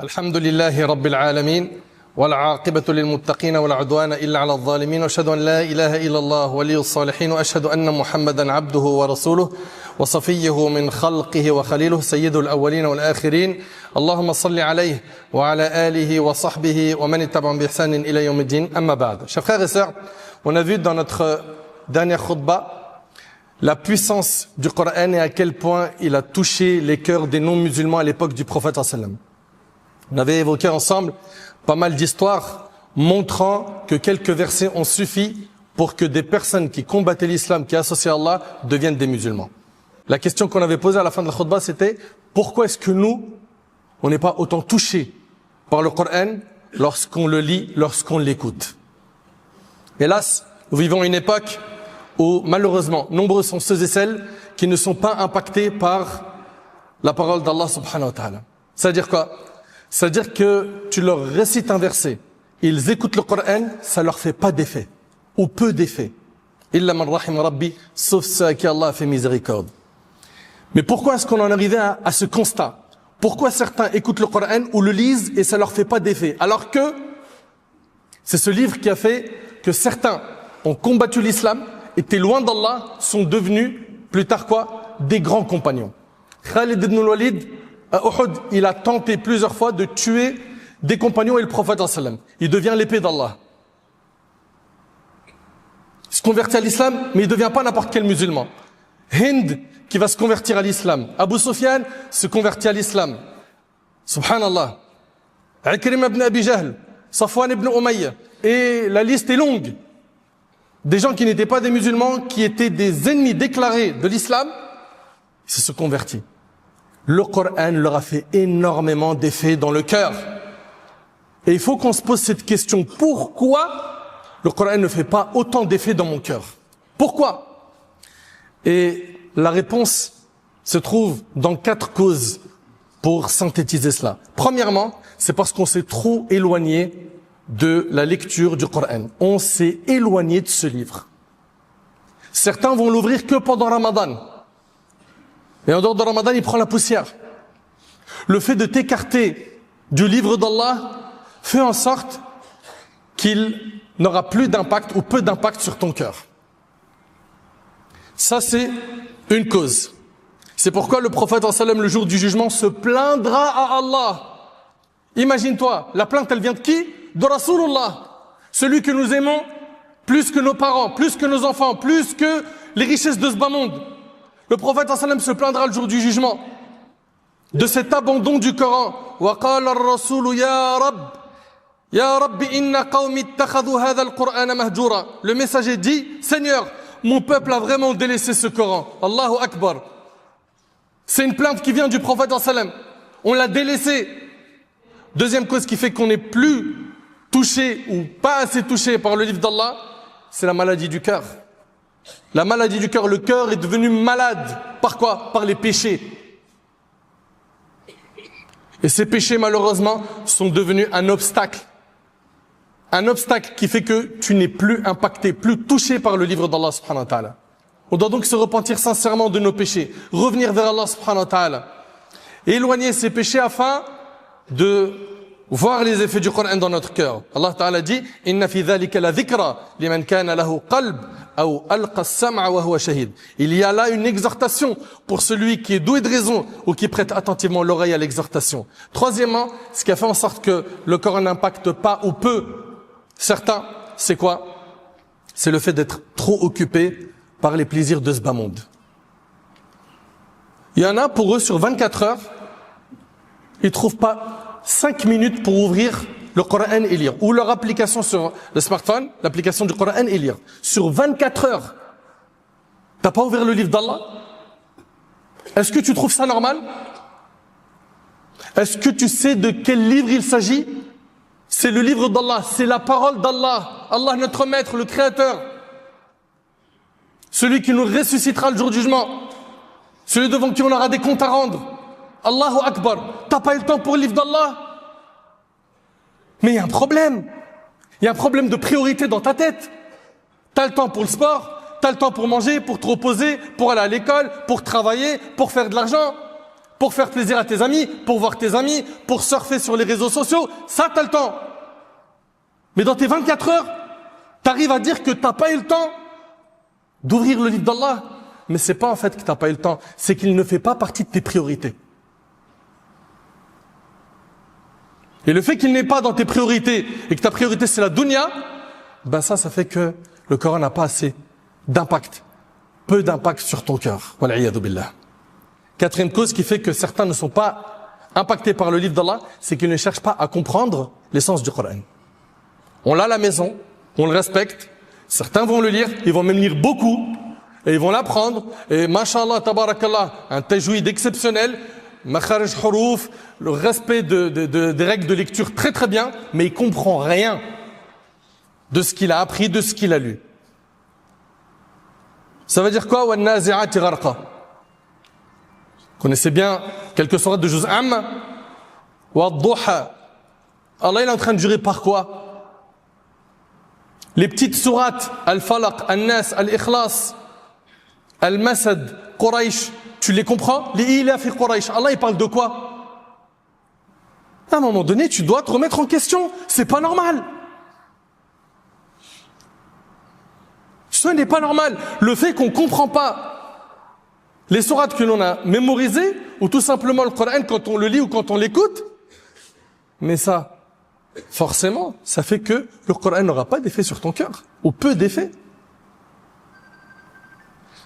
الحمد لله رب العالمين والعاقبة للمتقين ولا عدوان إلا على الظالمين وأشهد أن لا إله إلا الله ولي الصالحين وأشهد أن محمدا عبده ورسوله وصفيه من خلقه وخليله سيد الأولين والآخرين اللهم صل عليه وعلى آله وصحبه ومن اتبعهم بإحسان إلى يوم الدين أما بعد. Chers frères et sœurs, on a vu dans notre dernière khutbah la puissance du Coran et à quel point il a touché les cœurs des non-musulmans à l'époque du prophète sallallahu alayhi wa sallam. On avait évoqué ensemble pas mal d'histoires montrant que quelques versets ont suffi pour que des personnes qui combattaient l'islam, qui associaient Allah, deviennent des musulmans. La question qu'on avait posée à la fin de la khutbah, c'était pourquoi est-ce que nous, on n'est pas autant touchés par le Coran lorsqu'on le lit, lorsqu'on l'écoute. Hélas, nous vivons une époque où malheureusement, nombreux sont ceux et celles qui ne sont pas impactés par la parole d'Allah subhanahu wa ta'ala. C'est-à-dire quoi? C'est-à-dire que tu leur récites un verset, ils écoutent le Coran, ça leur fait pas d'effet, ou peu d'effet. Illa man rahim rabbi, sauf ceux à qui Allah a fait miséricorde. Mais pourquoi est-ce qu'on en arrivait à ce constat? Pourquoi certains écoutent le Coran ou le lisent et ça leur fait pas d'effet? Alors que c'est ce livre qui a fait que certains ont combattu l'islam, étaient loin d'Allah, sont devenus, plus tard quoi, des grands compagnons. Khalid ibn al-Walid, à Uhud, il a tenté plusieurs fois de tuer des compagnons et le prophète sallallahu alayhi wa sallam. Il devient l'épée d'Allah. Il se convertit à l'islam, mais il ne devient pas n'importe quel musulman. Hind, qui va se convertir à l'islam. Abu Sufyan se convertit à l'islam. Subhanallah. Ikrim ibn Abi Jahl, Safwan ibn Umayya. Et la liste est longue. Des gens qui n'étaient pas des musulmans, qui étaient des ennemis déclarés de l'islam, ils se sont convertis. Le Coran leur a fait énormément d'effets dans le cœur. Et il faut qu'on se pose cette question. Pourquoi le Coran ne fait pas autant d'effets dans mon cœur? Pourquoi? Et la réponse se trouve dans 4 causes pour synthétiser cela. Premièrement, c'est parce qu'on s'est trop éloigné de la lecture du Coran. On s'est éloigné de ce livre. Certains vont l'ouvrir que pendant Ramadan. Et en dehors de Ramadan, il prend la poussière. Le fait de t'écarter du livre d'Allah fait en sorte qu'il n'aura plus d'impact ou peu d'impact sur ton cœur. Ça, c'est une cause. C'est pourquoi le prophète sallallahu alayhi wa sallam, le jour du jugement, se plaindra à Allah. Imagine-toi, la plainte, elle vient de qui? De Rasulullah. Celui que nous aimons plus que nos parents, plus que nos enfants, plus que les richesses de ce bas monde. Le prophète sallallahu alayhi wa sallam se plaindra le jour du jugement de cet abandon du Coran. وَقَالَ الرَّسُولُ يَا رَبِّ إِنَّ قَوْمِ اتَّخَذُوا هَذَا الْقُرْآنَ مَهْجُورًا. Le messager dit, Seigneur, mon peuple a vraiment délaissé ce Coran. Allahu Akbar. C'est une plainte qui vient du prophète sallallahu alayhi wa sallam. On l'a délaissé. Deuxième cause qui fait qu'on n'est plus touché ou pas assez touché par le livre d'Allah, c'est la maladie du cœur. La maladie du cœur, le cœur est devenu malade. Par quoi? Par les péchés. Et ces péchés, malheureusement, sont devenus un obstacle. Un obstacle qui fait que tu n'es plus impacté, plus touché par le livre d'Allah subhanahu wa ta'ala. On doit donc se repentir sincèrement de nos péchés, revenir vers Allah subhanahu wa ta'ala, et éloigner ces péchés afin de voir les effets du Coran dans notre cœur. Allah ta'ala dit, Inna fi dhalika la dhikra liman kana lahu qalb aw alqa as-sam'a wa huwa shahid. Il y a là une exhortation pour celui qui est doué de raison ou qui prête attentivement l'oreille à l'exhortation. Troisièmement, ce qui a fait en sorte que le Coran n'impacte pas ou peu certains, c'est quoi? C'est le fait d'être trop occupé par les plaisirs de ce bas monde. Il y en a pour eux sur 24 heures, ils trouvent pas 5 minutes pour ouvrir le Coran et lire. Ou leur application sur le smartphone, l'application du Coran et lire. Sur 24 heures, t'as pas ouvert le livre d'Allah? Est-ce que tu trouves ça normal? Est-ce que tu sais de quel livre il s'agit? C'est le livre d'Allah, c'est la parole d'Allah. Allah notre maître, le créateur. Celui qui nous ressuscitera le jour du jugement. Celui devant qui on aura des comptes à rendre. Allahu Akbar. T'as pas eu le temps pour le livre d'Allah? Mais il y a un problème. Il y a un problème de priorité dans ta tête. T'as le temps pour le sport, t'as le temps pour manger, pour te reposer, pour aller à l'école, pour travailler, pour faire de l'argent. pour faire plaisir à tes amis, pour voir tes amis, pour surfer sur les réseaux sociaux, ça t'as le temps. Mais dans tes 24 heures, t'arrives à dire que t'as pas eu le temps d'ouvrir le livre d'Allah. Mais c'est pas en fait que t'as pas eu le temps, c'est qu'il ne fait pas partie de tes priorités. Et le fait qu'il n'est pas dans tes priorités et que ta priorité c'est la dunya, ben ça fait que le Coran n'a pas assez d'impact, peu d'impact sur ton cœur. Wal'iyadu billah. Quatrième cause qui fait que certains ne sont pas impactés par le livre d'Allah, c'est qu'ils ne cherchent pas à comprendre l'essence du Coran. On l'a à la maison, on le respecte, certains vont le lire, ils vont même lire beaucoup, et ils vont l'apprendre, et mashallah, tabarakallah, un tajwid exceptionnel, makharij huruf, le respect des règles de lecture très très bien, mais il comprend rien de ce qu'il a appris, de ce qu'il a lu. Ça veut dire quoi? وَالنَّازِعَاتِ غَرْقًا. Vous connaissez bien quelques sourates de Juz Am. وَالضُّحَى. Allah il est en train de jurer par quoi? Les petites sourates, Al-Falaq, Al-Nas, Al-Ikhlas, Al-Masad, Quraysh, tu les comprends? Les Ila fi Quraysh, Allah il parle de quoi? À un moment donné, tu dois te remettre en question. C'est pas normal. Ce n'est pas normal. Le fait qu'on comprend pas les sourates que l'on a mémorisées, ou tout simplement le Coran quand on le lit ou quand on l'écoute, mais ça, forcément, ça fait que le Coran n'aura pas d'effet sur ton cœur, ou peu d'effet.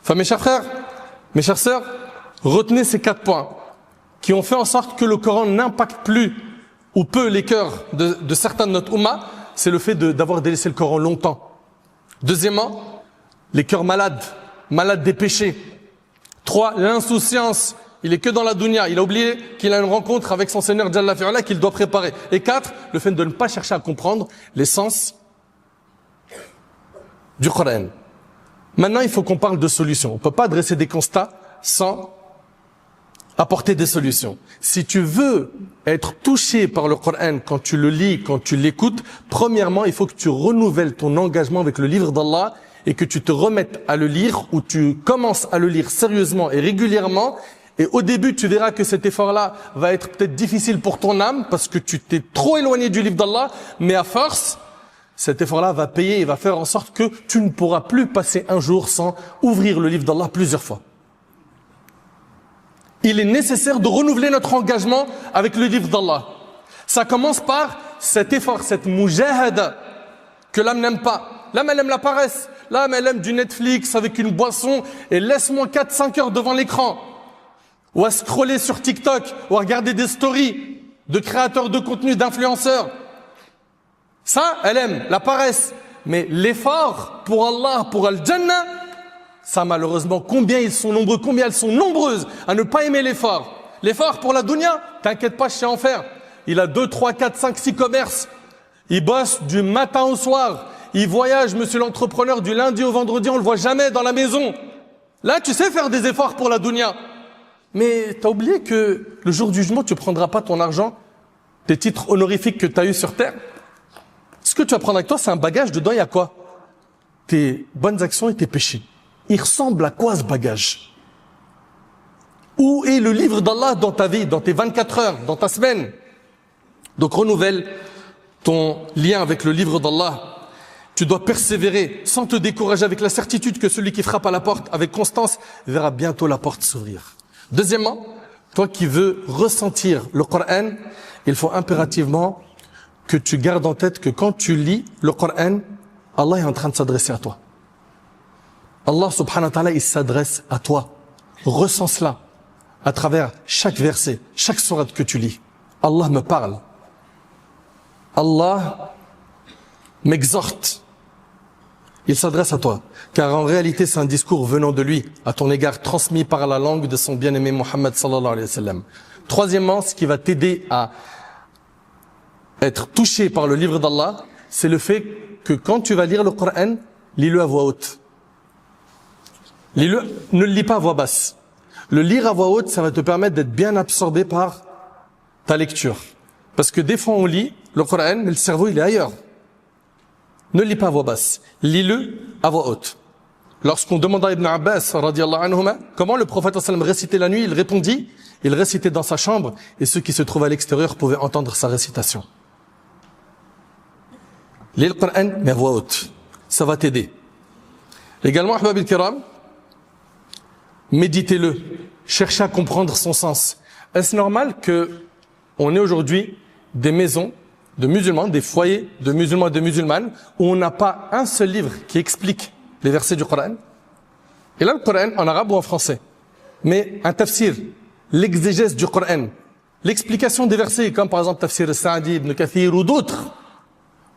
Enfin, mes chers frères, mes chères sœurs, retenez ces 4 points qui ont fait en sorte que le Coran n'impacte plus ou peu les cœurs de certains de notre Ummah. C'est le fait d'avoir délaissé le Coran longtemps. Deuxièmement, les cœurs malades des péchés. 3, l'insouciance. Il est que dans la dunya. Il a oublié qu'il a une rencontre avec son Seigneur Jalla fi'ala qu'il doit préparer. Et 4, le fait de ne pas chercher à comprendre l'essence du Coran. Maintenant, il faut qu'on parle de solutions. On ne peut pas dresser des constats sans apporter des solutions. Si tu veux être touché par le Coran quand tu le lis, quand tu l'écoutes, premièrement, il faut que tu renouvelles ton engagement avec le livre d'Allah et que tu te remettes à le lire ou tu commences à le lire sérieusement et régulièrement. Et au début, tu verras que cet effort-là va être peut-être difficile pour ton âme parce que tu t'es trop éloigné du livre d'Allah, mais à force, cet effort-là va payer et va faire en sorte que tu ne pourras plus passer un jour sans ouvrir le livre d'Allah plusieurs fois. Il est nécessaire de renouveler notre engagement avec le livre d'Allah. Ça commence par cet effort, cette mujahada que l'âme n'aime pas. L'âme, elle aime la paresse. L'âme, elle aime du Netflix avec une boisson et laisse-moi 4-5 heures devant l'écran. Ou à scroller sur TikTok, ou à regarder des stories de créateurs de contenu, d'influenceurs. Ça, elle aime, la paresse. Mais l'effort pour Allah, pour Al-Jannah, ça malheureusement, combien ils sont nombreux, combien elles sont nombreuses à ne pas aimer l'effort. L'effort pour la dunya, t'inquiète pas, je sais en faire. Il a 2, 3, 4, 5, 6 commerces. Il bosse du matin au soir. Il voyage, monsieur l'entrepreneur, du lundi au vendredi, on le voit jamais dans la maison. Là, tu sais faire des efforts pour la dunya. Mais t'as oublié que le jour du jugement, tu prendras pas ton argent, tes titres honorifiques que tu as eu sur terre. Ce que tu vas prendre avec toi, c'est un bagage. Dedans, il y a quoi? Tes bonnes actions et tes péchés. Il ressemble à quoi ce bagage? Où est le livre d'Allah dans ta vie, dans tes 24 heures, dans ta semaine? Donc renouvelle ton lien avec le livre d'Allah. Tu dois persévérer sans te décourager, avec la certitude que celui qui frappe à la porte avec constance verra bientôt la porte s'ouvrir. Deuxièmement, toi qui veux ressentir le Coran, il faut impérativement que tu gardes en tête que quand tu lis le Coran, Allah est en train de s'adresser à toi. Allah subhanahu wa ta'ala, il s'adresse à toi. Ressens cela à travers chaque verset, chaque sourate que tu lis. Allah me parle. Allah m'exhorte. Il s'adresse à toi. Car en réalité, c'est un discours venant de lui, à ton égard, transmis par la langue de son bien-aimé Muhammad sallallahu alayhi wa sallam. Troisièmement, ce qui va t'aider à être touché par le livre d'Allah, c'est le fait que quand tu vas lire le Coran, lis-le à voix haute. Lis-le, ne le lis pas à voix basse. Le lire à voix haute, ça va te permettre d'être bien absorbé par ta lecture. Parce que des fois on lit le Coran, mais le cerveau il est ailleurs. Ne lis pas à voix basse. Lis-le à voix haute. Lorsqu'on demanda à Ibn Abbas, radiyallahu anhuma, comment le prophète sallam récitait la nuit, il répondit, il récitait dans sa chambre et ceux qui se trouvaient à l'extérieur pouvaient entendre sa récitation. Lis le Coran, mais à voix haute. Ça va t'aider. Également, Ahbab al-Kiram, méditez-le. Cherchez à comprendre son sens. Est-ce normal qu'on ait aujourd'hui des maisons de musulmans, des foyers de musulmans et de musulmanes, où on n'a pas un seul livre qui explique les versets du Coran? Et là, le Coran, en arabe ou en français. Mais un tafsir, l'exégèse du Coran, l'explication des versets, comme par exemple tafsir Sa'di, Ibn Kathir ou d'autres,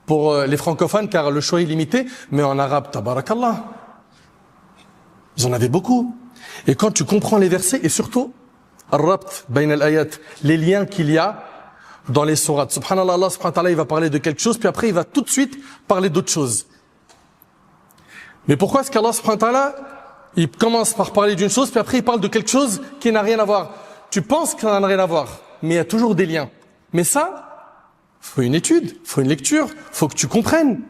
pour les francophones, car le choix est limité, mais en arabe, tabarakallah. Vous en avez beaucoup. Et quand tu comprends les versets, et surtout, al-rabt, bayn al-ayat, les liens qu'il y a dans les sourates. Subhanallah, Allah subhanahu wa ta'ala, il va parler de quelque chose, puis après, il va tout de suite parler d'autre chose. Mais pourquoi est-ce qu'Allah subhanahu wa ta'ala, il commence par parler d'une chose, puis après, il parle de quelque chose qui n'a rien à voir? Tu penses que ça n'a rien à voir, mais il y a toujours des liens. Mais ça, faut une étude, faut une lecture, faut que tu comprennes.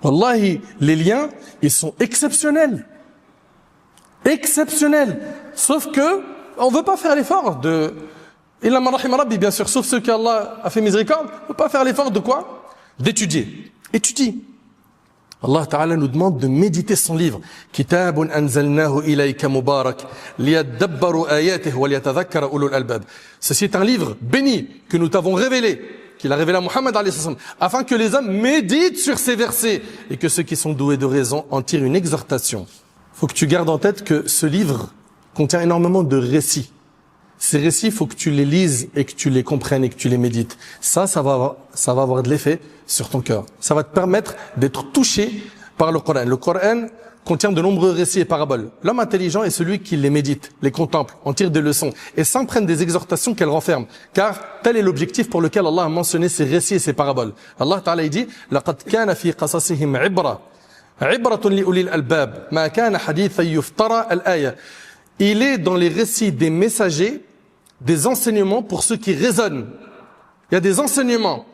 Wallahi, les liens, ils sont exceptionnels. Exceptionnels. Sauf que, on veut pas faire l'effort de, illa man rahima rabbi, bien sûr, sauf ceux qu'Allah a fait miséricorde, on veut pas faire l'effort de quoi? D'étudier. Étudie. Allah Ta'ala nous demande de méditer son livre. Kitabun anzalnahu ilayka mubarak liyadabbaru ayatihi wa liyatadhakkara ulul albab. Ceci est un livre béni que nous t'avons révélé, qu'il a révélé à Muhammad alayhi salam, afin que les hommes méditent sur ces versets et que ceux qui sont doués de raison en tirent une exhortation. Faut que tu gardes en tête que ce livre contient énormément de récits. Ces récits, il faut que tu les lises et que tu les comprennes et que tu les médites. Ça va avoir de l'effet sur ton cœur. Ça va te permettre d'être touché par le Coran. Le Coran contient de nombreux récits et paraboles. L'homme intelligent est celui qui les médite, les contemple, en tire des leçons et s'imprègne des exhortations qu'elles renferment. Car tel est l'objectif pour lequel Allah a mentionné ces récits et ces paraboles. Allah Ta'ala dit « لَقَدْ كَانَ فِي قَصَصِهِمْ عِبْرَةٌ عِبْرَةٌ لِأُولِي الْأَلْبَابِ مَا كَانَ حَدِيثًا يُفْتَرَى الْآيَةِ » Il est dans les récits des messagers des enseignements pour ceux qui raisonnent. Il y a des enseignements.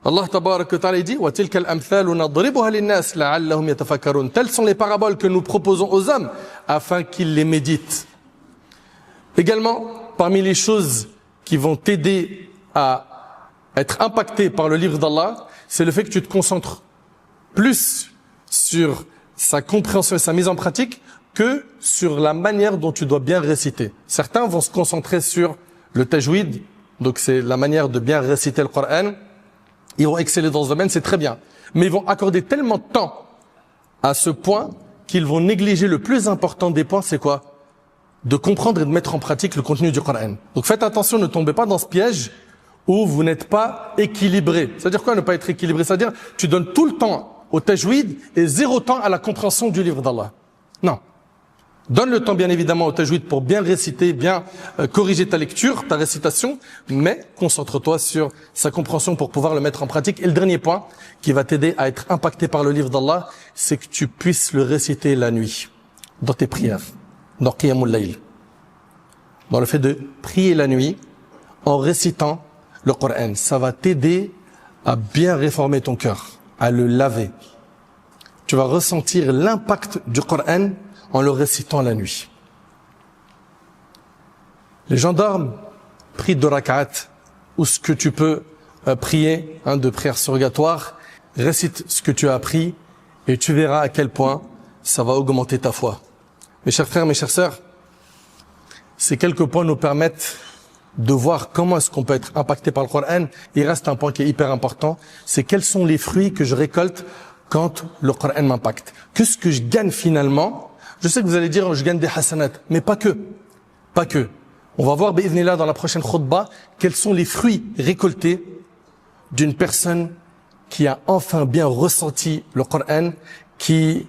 Allah tabarak wa ta'ala dit wa tilka al-amthalu nadribuha lin-nas la'allahum yatafakkarun. Telles sont les paraboles que nous proposons aux hommes afin qu'ils les méditent. Également, parmi les choses qui vont t'aider à être impacté par le livre d'Allah, c'est le fait que tu te concentres plus sur sa compréhension et sa mise en pratique que sur la manière dont tu dois bien réciter. Certains vont se concentrer sur le tajwid, donc c'est la manière de bien réciter le Coran. Ils vont exceller dans ce domaine, c'est très bien. Mais ils vont accorder tellement de temps à ce point qu'ils vont négliger le plus important des points, c'est quoi? De comprendre et de mettre en pratique le contenu du Coran. Donc faites attention, ne tombez pas dans ce piège où vous n'êtes pas équilibré. C'est-à-dire quoi, ne pas être équilibré? C'est-à-dire, tu donnes tout le temps au tajwid et zéro temps à la compréhension du livre d'Allah. Non. Donne le temps bien évidemment au tajwid pour bien réciter, bien corriger ta lecture, ta récitation, mais concentre-toi sur sa compréhension pour pouvoir le mettre en pratique. Et le dernier point qui va t'aider à être impacté par le livre d'Allah, c'est que tu puisses le réciter la nuit, dans tes prières, dans Qiyamul Layl. Dans le fait de prier la nuit en récitant le Coran, ça va t'aider à bien réformer ton cœur, à le laver. Tu vas ressentir l'impact du Coran en le récitant la nuit. Les gens dorment, prient de rak'at, ou ce que tu peux prier, de prière surrogatoire, récite ce que tu as appris, et tu verras à quel point ça va augmenter ta foi. Mes chers frères, mes chères sœurs, ces quelques points nous permettent de voir comment est-ce qu'on peut être impacté par le Coran. Il reste un point qui est hyper important, c'est quels sont les fruits que je récolte quand le Coran m'impacte. Qu'est-ce que je gagne finalement? Je sais que vous allez dire, je gagne des hasanat, mais pas que. Pas que. On va voir, bi'idhnillah, dans la prochaine khutbah, quels sont les fruits récoltés d'une personne qui a enfin bien ressenti le Coran, qui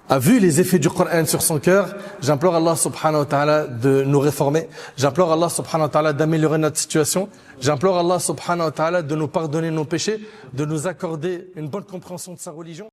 a vu les effets du Coran sur son cœur. J'implore Allah subhanahu wa ta'ala de nous réformer. J'implore Allah subhanahu wa ta'ala d'améliorer notre situation. J'implore Allah subhanahu wa ta'ala de nous pardonner nos péchés, de nous accorder une bonne compréhension de sa religion.